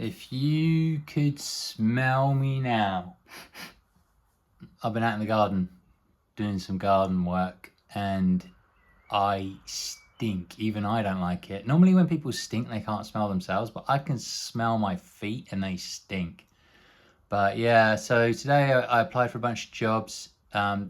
If you could smell me now. I've been out in the garden doing some garden work and I stink. Even I don't like it. Normally when people stink, they can't smell themselves, but I can smell my feet and they stink. But yeah, so today I applied for a bunch of jobs.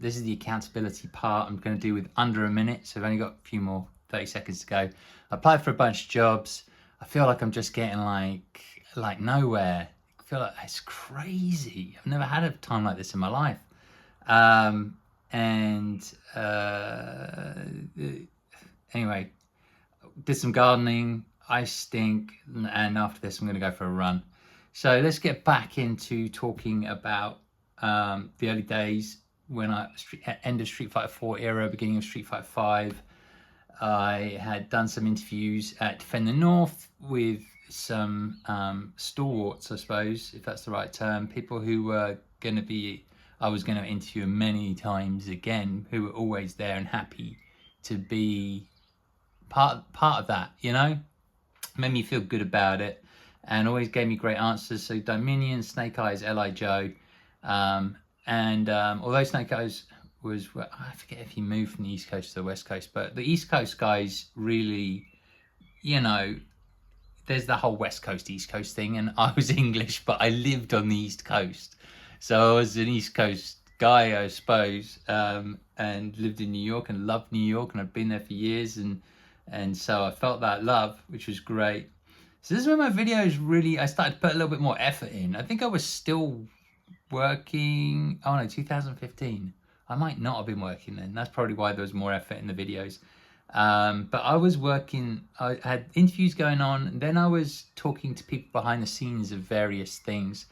This is the accountability part I'm going to do with under a minute. So I've only got a few more 30 seconds to go. I applied for a bunch of jobs. I feel like I'm just getting like nowhere. I feel like it's crazy. I've never had a time like this in my life. Anyway, did some gardening. I stink, and after this I'm going to go for a run. So let's get back into talking about the early days when end of Street Fighter 4 era, beginning of Street Fighter 5. I had done some interviews at Defend the North with some stalwarts, I suppose, if that's the right term, people who were going to be, I was going to interview many times again, who were always there and happy to be part of that, you know? Made me feel good about it and always gave me great answers. So Dominion, Snake Eyes, L.I. Joe, although Snake Eyes was, I forget if he moved from the East Coast to the West Coast, but the East Coast guys really, you know, there's the whole West Coast, East Coast thing, and I was English, but I lived on the East Coast. So I was an East Coast guy, I suppose, and lived in New York and loved New York, and I've been there for years, and so I felt that love, which was great. So this is where my videos really, I started to put a little bit more effort in. I think I was still working, 2015. I might not have been working then. That's probably why there was more effort in the videos. But I was working, I had interviews going on, and then I was talking to people behind the scenes of various things.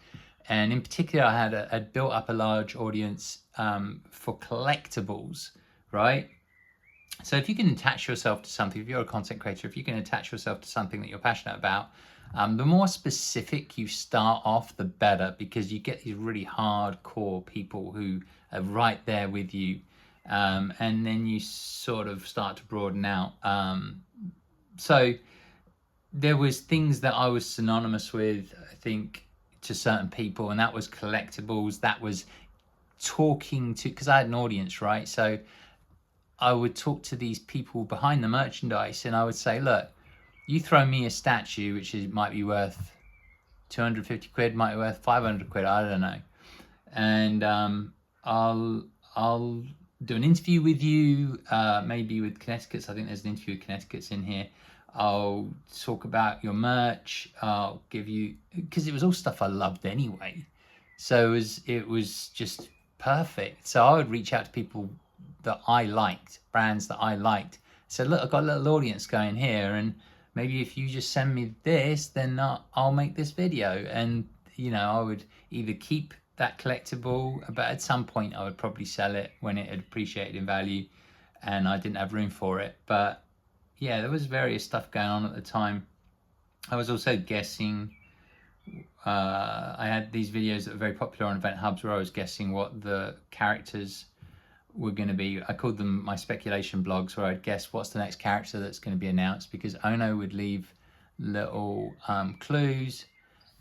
And in particular, I had built up a large audience for collectibles, right? So if you can attach yourself to something, if you're a content creator, if you can attach yourself to something that you're passionate about, the more specific you start off, the better, because you get these really hardcore people who are right there with you. And then you sort of start to broaden out. So there was things that I was synonymous with, I think, to certain people, and that was collectibles. That was talking to, because I had an audience, right? So I would talk to these people behind the merchandise, and I would say, look, you throw me a statue, which might be worth 250 quid, might be worth 500 quid, I don't know. And I'll do an interview with you, maybe with Connecticut's. I think there's an interview with Connecticut's in here. I'll talk about your merch. I'll give you, because it was all stuff I loved anyway. So it was just perfect. So I would reach out to people that I liked, brands that I liked. So look, I've got a little audience going here, and maybe if you just send me this, then I'll make this video. And, you know, I would either keep that collectible, but at some point I would probably sell it when it had appreciated in value and I didn't have room for it. But yeah, there was various stuff going on at the time. I was also guessing, I had these videos that were very popular on Event Hubs where I was guessing what the characters were going to be. I called them my speculation blogs, where I'd guess what's the next character that's going to be announced, because Ono would leave little clues.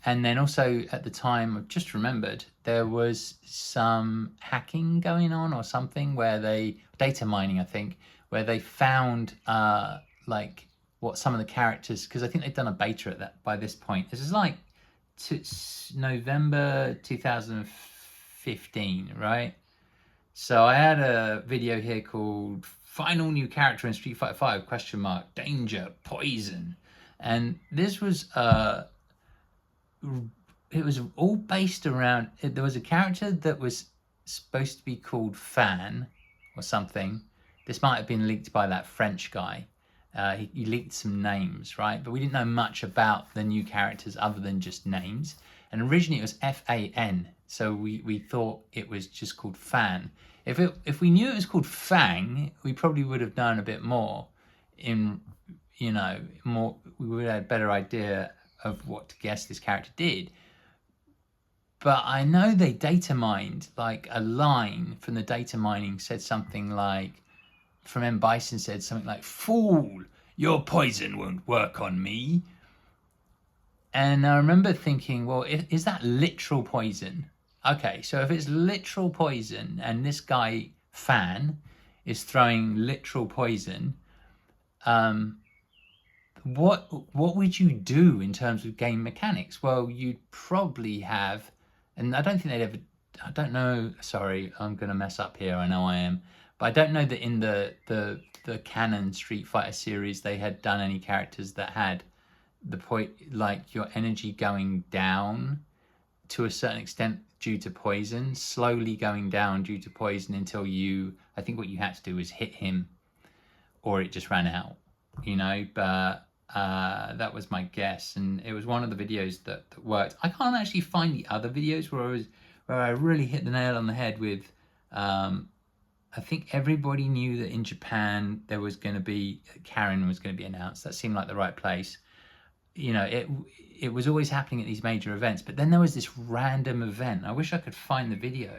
And then also at the time, I've just remembered, there was some hacking going on or something where data mining, I think, where they found like what some of the characters, because I think they'd done a beta at that by this point. This is like November 2015, right? So I had a video here called Final New Character in Street Fighter 5, question mark, Danger, Poison. And this was, it was all based around, there was a character that was supposed to be called Fan or something. This might have been leaked by that French guy. He leaked some names, right? But we didn't know much about the new characters other than just names. And originally it was F-A-N. So we thought it was just called Fan. If we knew it was called Fang, we probably would have done a bit more we would have had a better idea of what to guess this character did. But I know they data mined, like a line from the data mining said something like, from M. Bison said something like, "Fool, your poison won't work on me." And I remember thinking, well, is that literal poison? Okay, so if it's literal poison and this guy, Fan, is throwing literal poison, um, what would you do in terms of game mechanics? Well, you'd probably have, and I don't think they'd ever, I don't know, sorry, I'm going to mess up here, I know I am, but I don't know that in the canon Street Fighter series they had done any characters that had the point, like your energy going down to a certain extent due to poison, slowly going down due to poison until you, I think what you had to do was hit him or it just ran out, you know, but that was my guess, and it was one of the videos that worked. I can't actually find the other videos where I really hit the nail on the head with, I think everybody knew that in Japan there was going to be, Karen was going to be announced. That seemed like the right place. You know, it was always happening at these major events, but then there was this random event. I wish I could find the video,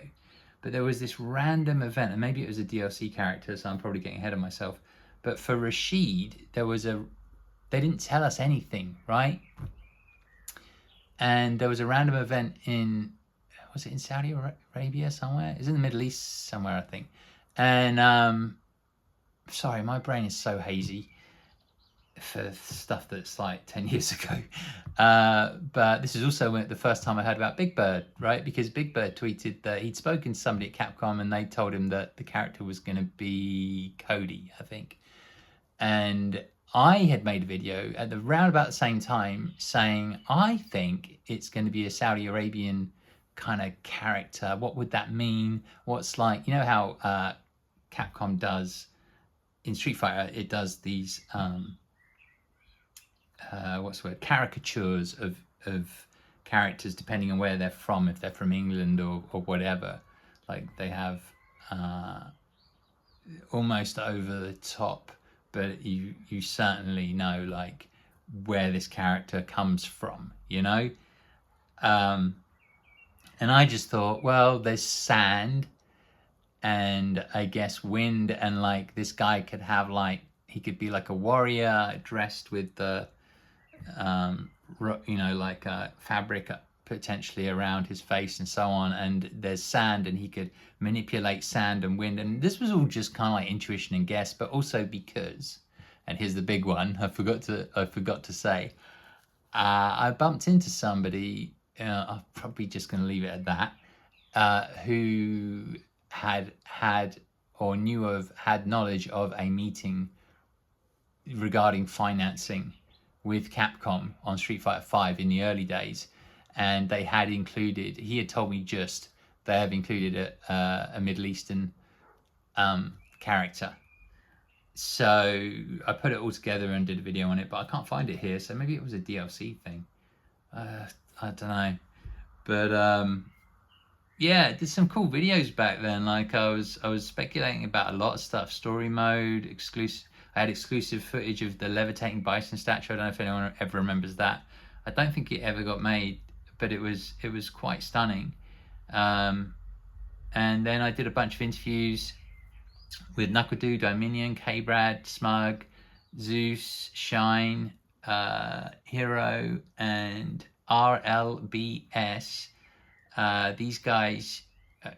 but there was this random event, and maybe it was a DLC character, so I'm probably getting ahead of myself. But for Rashid, they didn't tell us anything, right? And there was a random event was it in Saudi Arabia somewhere? It's in the Middle East somewhere, I think. And sorry, my brain is so hazy for stuff that's like 10 years ago. But this is also the first time I heard about Big Bird, right? Because Big Bird tweeted that he'd spoken to somebody at Capcom and they told him that the character was going to be Cody, I think. And I had made a video at the round about the same time saying, I think it's going to be a Saudi Arabian kind of character. What would that mean? What's like, you know how Capcom does in Street Fighter, it does these what's the word, caricatures of characters depending on where they're from, if they're from England or whatever. Like they have almost over the top, but you certainly know like where this character comes from, you know. And I just thought, well, there's sand and I guess wind, and like this guy could have like, he could be like a warrior dressed with the you know, like a fabric potentially around his face and so on, and there's sand and he could manipulate sand and wind, and this was all just kind of like intuition and guess, but also because, and here's the big one, I forgot to say, I bumped into somebody, I'm probably just going to leave it at that, who had or knew of, had knowledge of a meeting regarding financing with Capcom on Street Fighter V in the early days, and they had included, he had told me just, they have included a Middle Eastern character. So I put it all together and did a video on it, but I can't find it here, so maybe it was a DLC thing. I don't know. But yeah, did some cool videos back then. Like I was speculating about a lot of stuff. Story mode, exclusive. I had exclusive footage of the levitating bison statue. I don't know if anyone ever remembers that. I don't think it ever got made, but it was quite stunning. And then I did a bunch of interviews with Knuckle Dominion, K-Brad, Smug, Zeus, Shine, Hero, and RLBS. These guys,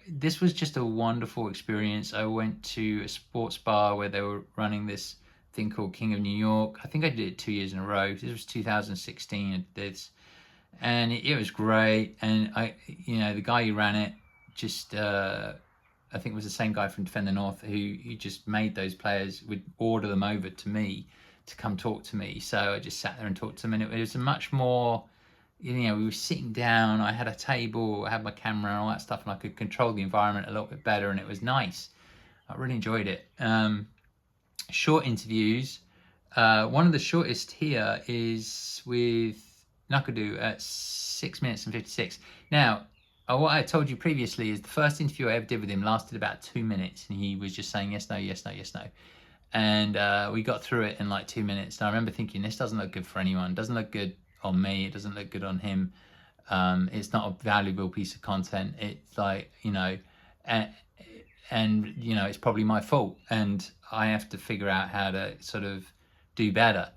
this was just a wonderful experience. I went to a sports bar where they were running this thing called King of New York. I think I did it 2 years in a row. This was 2016 I did this, and it was great. And you know, the guy who ran it just I think it was the same guy from Defend the North who just made those players, would order them over to me to come talk to me. So I just sat there and talked to them, and it was a much more, you know, we were sitting down, I had a table, I had my camera and all that stuff, and I could control the environment a little bit better, and it was nice. I really enjoyed it. Short interviews. One of the shortest here is with Nakadu at 6 minutes and 56. Now, what I told you previously is the first interview I ever did with him lasted about 2 minutes, and he was just saying yes, no, yes, no, yes, no. And we got through it in like 2 minutes. And I remember thinking, this doesn't look good for anyone. It doesn't look good on me. It doesn't look good on him. It's not a valuable piece of content. It's like, you know, and you know, it's probably my fault, and I have to figure out how to sort of do better.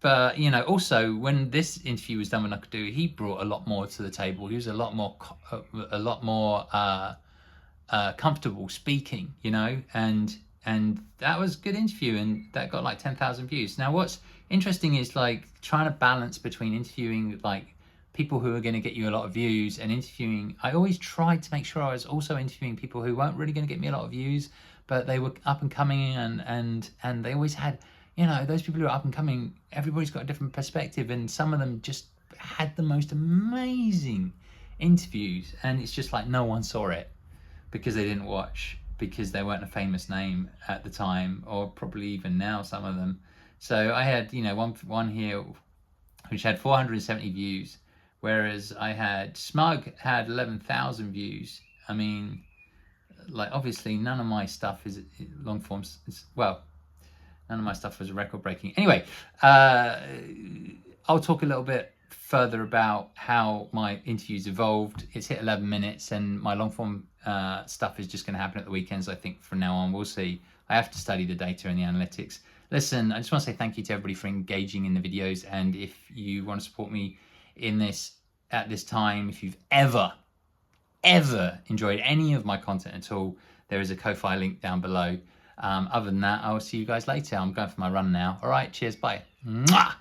But, you know, also when this interview was done with Nakadu, he brought a lot more to the table. He was a lot more comfortable speaking, you know, and that was a good interview, and that got like 10,000 views. Now, what's interesting is like trying to balance between interviewing like people who are going to get you a lot of views and interviewing. I always tried to make sure I was also interviewing people who weren't really going to get me a lot of views, but they were up and coming, and they always had, you know, those people who are up and coming, everybody's got a different perspective, and some of them just had the most amazing interviews, and it's just like no one saw it because they didn't watch, because they weren't a famous name at the time, or probably even now, some of them. So I had, you know, one here which had 470 views, whereas I had Smug had 11,000 views. I mean, like, obviously none of my stuff is long forms. Well, none of my stuff was record breaking. Anyway, I'll talk a little bit further about how my interviews evolved. It's hit 11 minutes, and my long form stuff is just going to happen at the weekends, I think, from now on. We'll see. I have to study the data and the analytics. Listen, I just want to say thank you to everybody for engaging in the videos, and if you want to support me in this at this time, if you've ever enjoyed any of my content at all, there is a Ko-Fi link down below. Other than that, I will see you guys later. I'm going for my run now. All right, cheers, bye. Mwah!